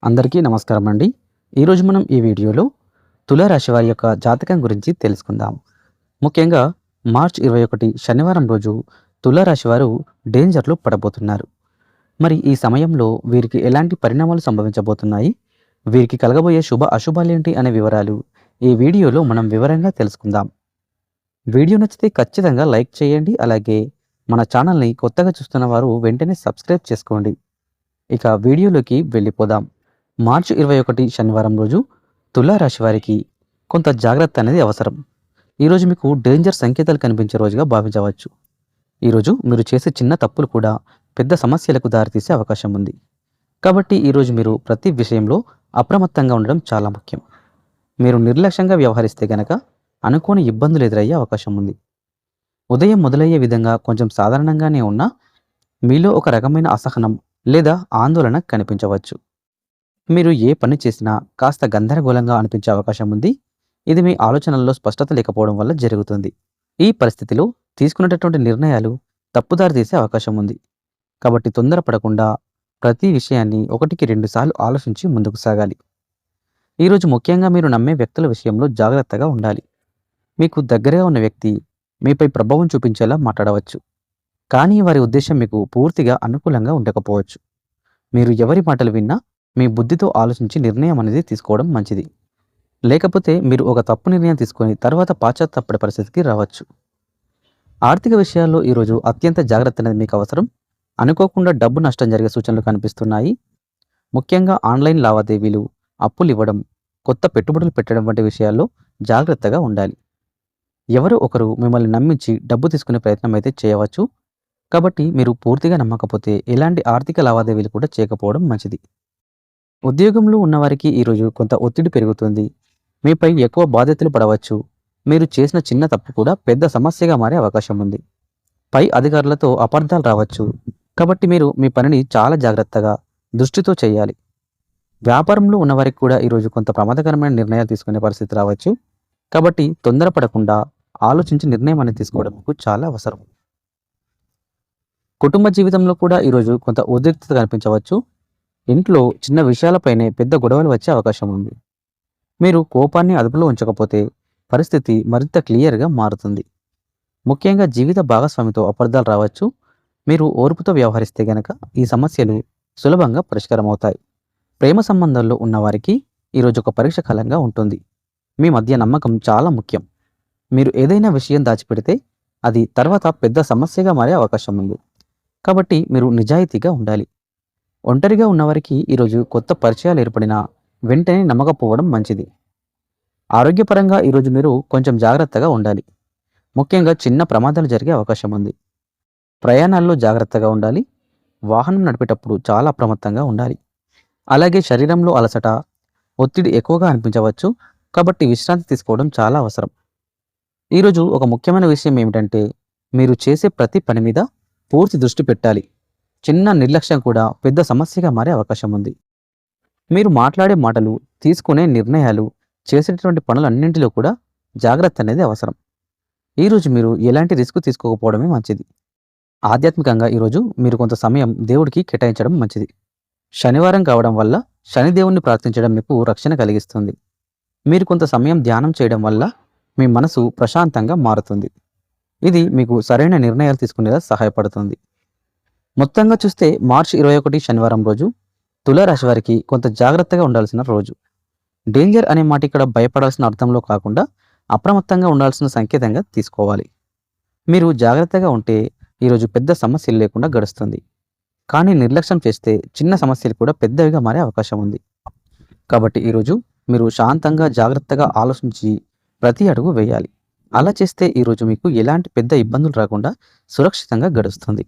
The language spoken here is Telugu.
అందరికీ నమస్కారం అండి. ఈరోజు మనం ఈ వీడియోలో తులారాశి వారి యొక్క జాతకం గురించి తెలుసుకుందాం. ముఖ్యంగా మార్చ్ 21 శనివారం రోజు తులారాశి వారు డేంజర్లో పడబోతున్నారు. మరి ఈ సమయంలో వీరికి ఎలాంటి పరిణామాలు సంభవించబోతున్నాయి, వీరికి కలగబోయే శుభ అశుభాలేంటి అనే వివరాలు ఈ వీడియోలో మనం వివరంగా తెలుసుకుందాం. వీడియో నచ్చితే ఖచ్చితంగా లైక్ చేయండి. అలాగే మన ఛానల్ని కొత్తగా చూస్తున్న వారు వెంటనే సబ్స్క్రైబ్ చేసుకోండి. ఇక వీడియోలోకి వెళ్ళిపోదాం. మార్చి 21 శనివారం రోజు తులారాశి వారికి కొంత జాగ్రత్త అనేది అవసరం. ఈరోజు మీకు డేంజర్ సంకేతాలు కనిపించే రోజుగా భావించవచ్చు. ఈరోజు మీరు చేసే చిన్న తప్పులు కూడా పెద్ద సమస్యలకు దారితీసే అవకాశం ఉంది. కాబట్టి ఈరోజు మీరు ప్రతి విషయంలో అప్రమత్తంగా ఉండడం చాలా ముఖ్యం. మీరు నిర్లక్ష్యంగా వ్యవహరిస్తే గనక అనుకోని ఇబ్బందులు ఎదురయ్యే అవకాశం ఉంది. ఉదయం మొదలయ్యే విధంగా కొంచెం సాధారణంగానే ఉన్నా మీలో ఒక రకమైన అసహనం లేదా ఆందోళన కనిపించవచ్చు. మీరు ఏ పని చేసినా కాస్త గందరగోళంగా అనిపించే అవకాశం ఉంది. ఇది మీ ఆలోచనల్లో స్పష్టత లేకపోవడం వల్ల జరుగుతుంది. ఈ పరిస్థితిలో తీసుకునేటటువంటి నిర్ణయాలు తప్పుదారి తీసే అవకాశం ఉంది. కాబట్టి తొందరపడకుండా ప్రతి విషయాన్ని 1కి 2 సార్లు ఆలోచించి ముందుకు సాగాలి. ఈరోజు ముఖ్యంగా మీరు నమ్మే వ్యక్తుల విషయంలో జాగ్రత్తగా ఉండాలి. మీకు దగ్గరగా ఉన్న వ్యక్తి మీపై ప్రభావం చూపించేలా మాట్లాడవచ్చు. కానీ వారి ఉద్దేశం మీకు పూర్తిగా అనుకూలంగా ఉండకపోవచ్చు. మీరు ఎవరి మాటలు విన్నా మీ బుద్ధితో ఆలోచించి నిర్ణయం అనేది తీసుకోవడం మంచిది. లేకపోతే మీరు ఒక తప్పు నిర్ణయం తీసుకొని తర్వాత పాశ్చాత్తాపడే పరిస్థితికి రావచ్చు. ఆర్థిక విషయాల్లో ఈరోజు అత్యంత జాగ్రత్త అనేది మీకు అవసరం. అనుకోకుండా డబ్బు నష్టం జరిగే సూచనలు కనిపిస్తున్నాయి. ముఖ్యంగా ఆన్లైన్ లావాదేవీలు, అప్పులు ఇవ్వడం, కొత్త పెట్టుబడులు పెట్టడం వంటి విషయాల్లో జాగ్రత్తగా ఉండాలి. ఎవరో ఒకరు మిమ్మల్ని నమ్మించి డబ్బు తీసుకునే ప్రయత్నం అయితే చేయవచ్చు. కాబట్టి మీరు పూర్తిగా నమ్మకపోతే ఎలాంటి ఆర్థిక లావాదేవీలు కూడా చేయకపోవడం మంచిది. ఉద్యోగంలో ఉన్నవారికి ఈరోజు కొంత ఒత్తిడి పెరుగుతుంది. మీపై ఎక్కువ బాధ్యతలు పడవచ్చు. మీరు చేసిన చిన్న తప్పు కూడా పెద్ద సమస్యగా మారే అవకాశం ఉంది. పై అధికారులతో అపార్థాలు రావచ్చు. కాబట్టి మీరు మీ పనిని చాలా జాగ్రత్తగా దృష్టితో చేయాలి. వ్యాపారంలో ఉన్నవారికి కూడా ఈరోజు కొంత ప్రమాదకరమైన నిర్ణయాలు తీసుకునే పరిస్థితి రావచ్చు. కాబట్టి తొందరపడకుండా ఆలోచించి నిర్ణయం అనేది తీసుకోవడం మీకు చాలా అవసరం. కుటుంబ జీవితంలో కూడా ఈరోజు కొంత ఉద్రిక్తత కనిపించవచ్చు. ఇంట్లో చిన్న విషయాలపైనే పెద్ద గొడవలు వచ్చే అవకాశం ఉంది. మీరు కోపాన్ని అదుపులో ఉంచకపోతే పరిస్థితి మరింత క్లియర్గా మారుతుంది. ముఖ్యంగా జీవిత భాగస్వామితో అపార్థాలు రావచ్చు. మీరు ఓర్పుతో వ్యవహరిస్తే గనక ఈ సమస్యలు సులభంగా పరిష్కారం అవుతాయి. ప్రేమ సంబంధాల్లో ఉన్నవారికి ఈరోజు ఒక పరీక్ష కాలంగా ఉంటుంది. మీ మధ్య నమ్మకం చాలా ముఖ్యం. మీరు ఏదైనా విషయం దాచిపెడితే అది తర్వాత పెద్ద సమస్యగా మారే అవకాశం ఉంది. కాబట్టి మీరు నిజాయితీగా ఉండాలి. ఒంటరిగా ఉన్నవారికి ఈరోజు కొత్త పరిచయాలు ఏర్పడినా వెంటనే నమ్మకపోవడం మంచిది. ఆరోగ్యపరంగా ఈరోజు మీరు కొంచెం జాగ్రత్తగా ఉండాలి. ముఖ్యంగా చిన్న ప్రమాదాలు జరిగే అవకాశం ఉంది. ప్రయాణాల్లో జాగ్రత్తగా ఉండాలి. వాహనం నడిపేటప్పుడు చాలా అప్రమత్తంగా ఉండాలి. అలాగే శరీరంలో అలసట, ఒత్తిడి ఎక్కువగా అనిపించవచ్చు. కాబట్టి విశ్రాంతి తీసుకోవడం చాలా అవసరం. ఈరోజు ఒక ముఖ్యమైన విషయం ఏమిటంటే మీరు చేసే ప్రతి పని మీద పూర్తి దృష్టి పెట్టాలి. చిన్న నిర్లక్ష్యం కూడా పెద్ద సమస్యగా మారే అవకాశం ఉంది. మీరు మాట్లాడే మాటలు, తీసుకునే నిర్ణయాలు, చేసేటటువంటి పనులన్నింటిలో కూడా జాగ్రత్త అనేది అవసరం. ఈరోజు మీరు ఎలాంటి రిస్క్ తీసుకోకపోవడమే మంచిది. ఆధ్యాత్మికంగా ఈరోజు మీరు కొంత సమయం దేవుడికి కేటాయించడం మంచిది. శనివారం కావడం వల్ల శనిదేవుణ్ణి ప్రార్థించడం మీకు రక్షణ కలిగిస్తుంది. మీరు కొంత సమయం ధ్యానం చేయడం వల్ల మీ మనసు ప్రశాంతంగా మారుతుంది. ఇది మీకు సరైన నిర్ణయాలు తీసుకునేలా సహాయపడుతుంది. మొత్తంగా చూస్తే మార్చి 21 శనివారం రోజు తులారాశి వారికి కొంత జాగ్రత్తగా ఉండాల్సిన రోజు. డేంజర్ అనే మాట ఇక్కడ భయపడాల్సిన అర్థంలో కాకుండా అప్రమత్తంగా ఉండాల్సిన సంకేతంగా తీసుకోవాలి. మీరు జాగ్రత్తగా ఉంటే ఈరోజు పెద్ద సమస్యలు లేకుండా గడుస్తుంది. కానీ నిర్లక్ష్యం చేస్తే చిన్న సమస్యలు కూడా పెద్దవిగా మారే అవకాశం ఉంది. కాబట్టి ఈరోజు మీరు శాంతంగా జాగ్రత్తగా ఆలోచించి ప్రతి అడుగు వేయాలి. అలా చేస్తే ఈరోజు మీకు ఎలాంటి పెద్ద ఇబ్బందులు రాకుండా సురక్షితంగా గడుస్తుంది.